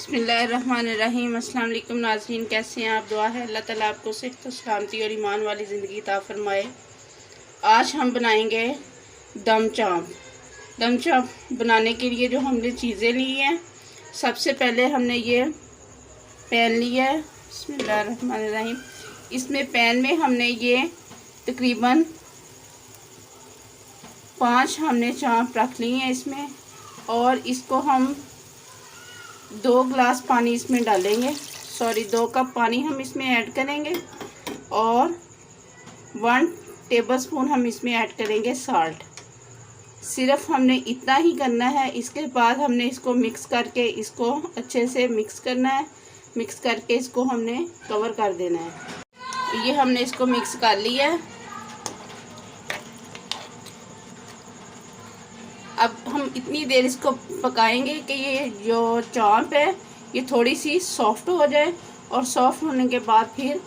बिस्मिल्लाहिर्रहमानिर्रहीम। अस्सलाम वालेकुम नाज़रीन, कैसे हैं आप? दुआ है अल्लाह ताला आपको सेहत और सलामती और ईमान वाली ज़िंदगी अता फरमाए। आज हम बनाएंगे दम चाँप। दम चाँप बनाने के लिए जो हमने चीज़ें ली हैं, सबसे पहले हमने ये पैन लिया है। बिस्मिल्लाहिर्रहमानिर्रहीम। इसमें पैन में हमने ये तकरीबन 5 हमने चाँप रख ली हैं इसमें, और इसको हम 2 गिलास पानी इसमें डालेंगे, 2 कप पानी हम इसमें ऐड करेंगे, और 1 टेबलस्पून हम इसमें ऐड करेंगे साल्ट। सिर्फ हमने इतना ही करना है। इसके बाद हमने इसको मिक्स करके इसको अच्छे से मिक्स करना है। मिक्स करके इसको हमने कवर कर देना है। ये हमने इसको मिक्स कर लिया है। अब हम इतनी देर इसको पकाएंगे कि ये जो चाँप है ये थोड़ी सी सॉफ्ट हो जाए, और सॉफ्ट होने के बाद फिर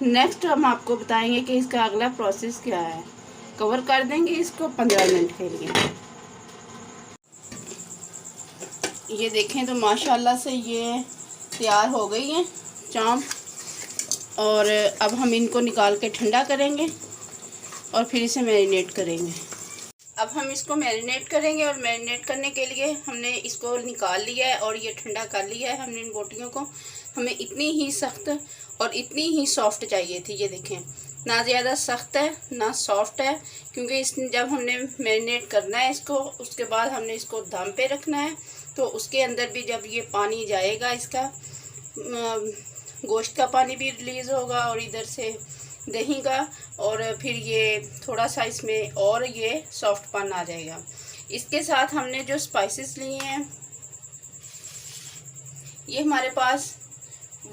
नेक्स्ट हम आपको बताएंगे कि इसका अगला प्रोसेस क्या है। कवर कर देंगे इसको 15 मिनट के लिए। ये देखें तो माशाल्लाह से ये तैयार हो गई है चाँप, और अब हम इनको निकाल के ठंडा करेंगे और फिर इसे मैरिनेट करेंगे। अब हम इसको मैरिनेट करेंगे, और मैरिनेट करने के लिए हमने इसको निकाल लिया है और ये ठंडा कर लिया है हमने इन बोटियों को। हमें इतनी ही सख्त और इतनी ही सॉफ्ट चाहिए थी। ये देखें, ना ज़्यादा सख्त है ना सॉफ्ट है, क्योंकि इस जब हमने मैरिनेट करना है इसको, उसके बाद हमने इसको दम पे रखना है। तो उसके अंदर भी जब ये पानी जाएगा, इसका गोश्त का पानी भी रिलीज़ होगा और इधर से दही का, और फिर ये थोड़ा सा इसमें और ये सॉफ्टपन आ जाएगा। इसके साथ हमने जो स्पाइसेस लिए हैं, ये हमारे पास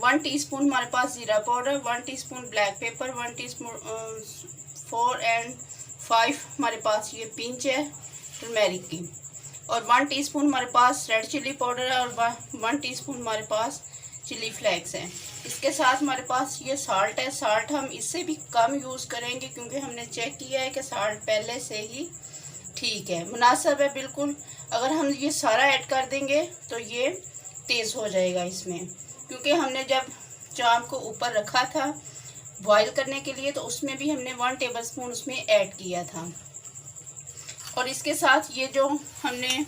1 टीस्पून हमारे पास ज़ीरा powder, 1 teaspoon black pepper, 1 teaspoon 4 and 5 हमारे पास ये पिंच है टर्मेरिक की, और 1 टीस्पून हमारे पास रेड चिली पाउडर है, और 1 टीस्पून हमारे पास चिली फ्लेक्स हैं। इसके साथ हमारे पास ये साल्ट है। साल्ट हम इससे भी कम यूज़ करेंगे, क्योंकि हमने चेक किया है कि साल्ट पहले से ही ठीक है, मुनासिब है बिल्कुल। अगर हम ये सारा ऐड कर देंगे तो ये तेज़ हो जाएगा इसमें, क्योंकि हमने जब चाँप को ऊपर रखा था बॉईल करने के लिए, तो उसमें भी हमने 1 टेबलस्पून उसमें ऐड किया था। और इसके साथ ये जो हमने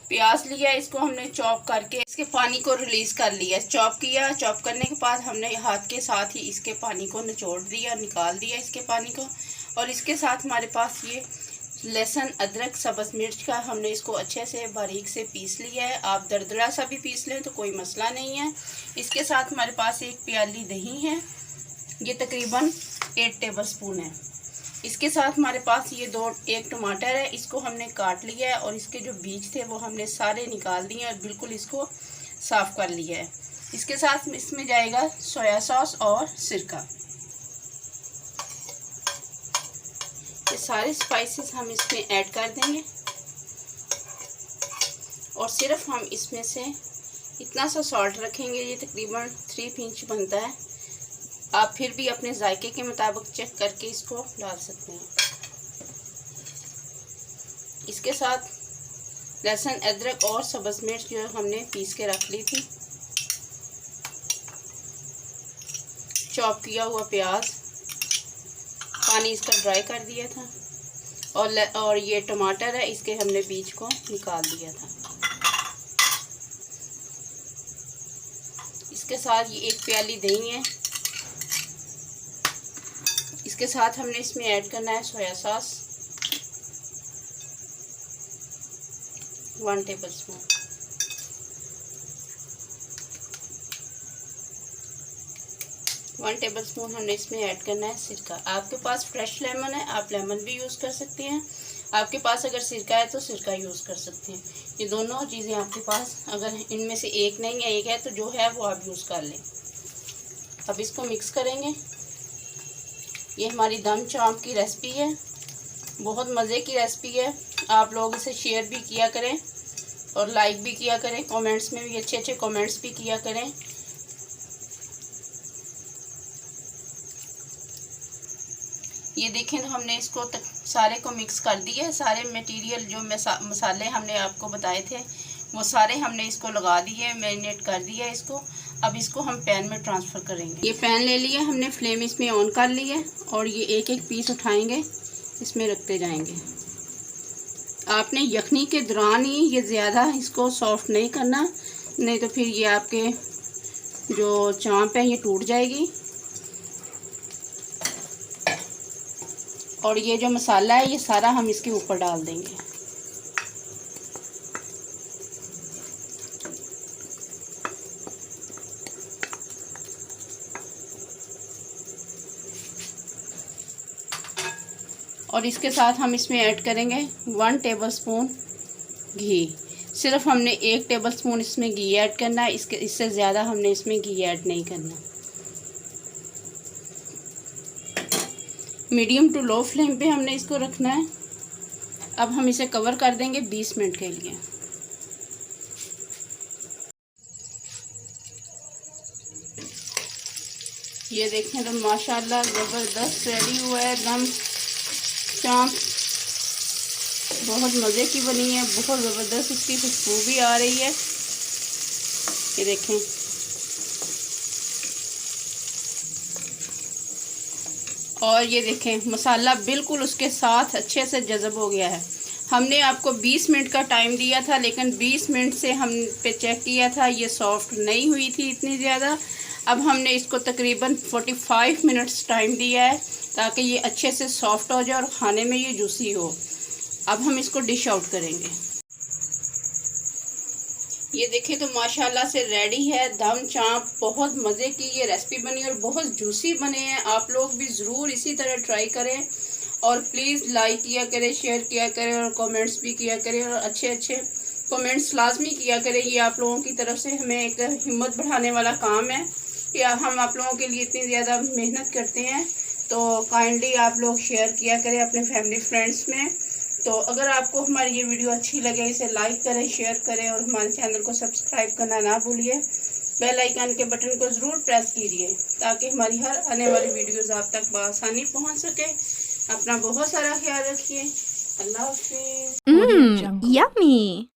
प्याज लिया, इसको हमने चॉप करके इसके पानी को रिलीज़ कर लिया। चॉप किया, चॉप करने के बाद हमने हाथ के साथ ही इसके पानी को निचोड़ दिया, निकाल दिया इसके पानी को। और इसके साथ हमारे पास ये लहसुन, अदरक, सब्ज़ मिर्च का हमने इसको अच्छे से बारीक से पीस लिया है। आप दरदरा सा भी पीस लें तो कोई मसला नहीं है। इसके साथ हमारे पास 1 प्याली दही है, ये तकरीबन 8 टेबलस्पून है। इसके साथ हमारे पास ये 1 टमाटर है, इसको हमने काट लिया है, और इसके जो बीज थे वो हमने सारे निकाल दिए और बिल्कुल इसको साफ़ कर लिया है। इसके साथ इसमें जाएगा सोया सॉस और सिरका। ये सारे स्पाइसेस हम इसमें ऐड कर देंगे, और सिर्फ हम इसमें से इतना सा सॉल्ट रखेंगे। ये तकरीबन 3 पिंच बनता है। आप फिर भी अपने जायके के मुताबिक चेक करके इसको डाल सकते हैं। इसके साथ लहसुन, अदरक और सब्ज़ मिर्च जो हमने पीस के रख ली थी, चॉप किया हुआ प्याज, पानी इसका ड्राई कर दिया था, और ये टमाटर है, इसके हमने बीज को निकाल दिया था। इसके साथ ये 1 प्याली दही है। इसके साथ हमने इसमें ऐड करना है सोया सॉस 1 टेबलस्पून। हमने इसमें ऐड करना है सिरका। आपके पास फ्रेश लेमन है, आप लेमन भी यूज़ कर सकते हैं। आपके पास अगर सिरका है तो सिरका यूज़ कर सकते हैं। ये दोनों चीज़ें आपके पास, अगर इनमें से एक नहीं है, एक है, तो जो है वो आप यूज़ कर लें। अब इसको मिक्स करेंगे। ये हमारी दम चाँप की रेसिपी है, बहुत मज़े की रेसिपी है। आप लोग इसे शेयर भी किया करें और लाइक भी किया करें, कमेंट्स में भी अच्छे अच्छे कमेंट्स भी किया करें। ये देखें तो हमने इसको सारे को मिक्स कर दिया है। सारे मटेरियल जो मसाले हमने आपको बताए थे वो सारे हमने इसको लगा दिए, मैरिनेट कर दिया इसको। अब इसको हम पैन में ट्रांसफ़र करेंगे। ये पैन ले लिया हमने, फ्लेम इसमें ऑन कर ली है और ये एक एक पीस उठाएंगे, इसमें रखते जाएंगे। आपने यखनी के दौरान ही ये ज़्यादा इसको सॉफ्ट नहीं करना, नहीं तो फिर ये आपके जो चाँप है ये टूट जाएगी। और ये जो मसाला है ये सारा हम इसके ऊपर डाल देंगे। और इसके साथ हम इसमें ऐड करेंगे 1 टेबलस्पून घी। सिर्फ हमने 1 टेबलस्पून इसमें घी ऐड करना है, इससे ज़्यादा हमने इसमें घी ऐड नहीं करना। मीडियम टू लो फ्लेम पे हमने इसको रखना है। अब हम इसे कवर कर देंगे 20 मिनट के लिए। ये देखें तो माशाल्लाह ज़बरदस्त रेडी हुआ है दम चाँप। बहुत मज़े की बनी है, बहुत ज़बरदस्त इसकी खुशबू भी आ रही है। ये देखें, और ये देखें मसाला बिल्कुल उसके साथ अच्छे से जज़ब हो गया है। हमने आपको 20 मिनट का टाइम दिया था, लेकिन 20 मिनट से हम पे चेक किया था ये सॉफ्ट नहीं हुई थी इतनी ज़्यादा। अब हमने इसको तकरीबन 45 मिनट्स टाइम दिया है ताकि ये अच्छे से सॉफ्ट हो जाए और खाने में ये जूसी हो। अब हम इसको डिश आउट करेंगे। ये देखें तो माशाल्लाह से रेडी है दम चाँप। बहुत मज़े की ये रेसिपी बनी और बहुत जूसी बने हैं। आप लोग भी ज़रूर इसी तरह ट्राई करें और प्लीज़ लाइक किया करें, शेयर किया करें और कमेंट्स भी किया करें और अच्छे अच्छे कमेंट्स लाजमी किया करें। ये आप लोगों की तरफ से हमें एक हिम्मत बढ़ाने वाला काम है कि हम आप लोगों के लिए इतनी ज़्यादा मेहनत करते हैं। तो काइंडली आप लोग शेयर किया करें अपने फैमिली फ्रेंड्स में। तो अगर आपको हमारी ये वीडियो अच्छी लगे इसे लाइक करें, शेयर करें और हमारे चैनल को सब्सक्राइब करना ना भूलिए। बेल आइकन के बटन को ज़रूर प्रेस कीजिए ताकि हमारी हर आने वाली वीडियोज़ आप तक बआसानी पहुंच सके। अपना बहुत सारा ख्याल रखिए। अल्लाह हाफिज़। Yummy.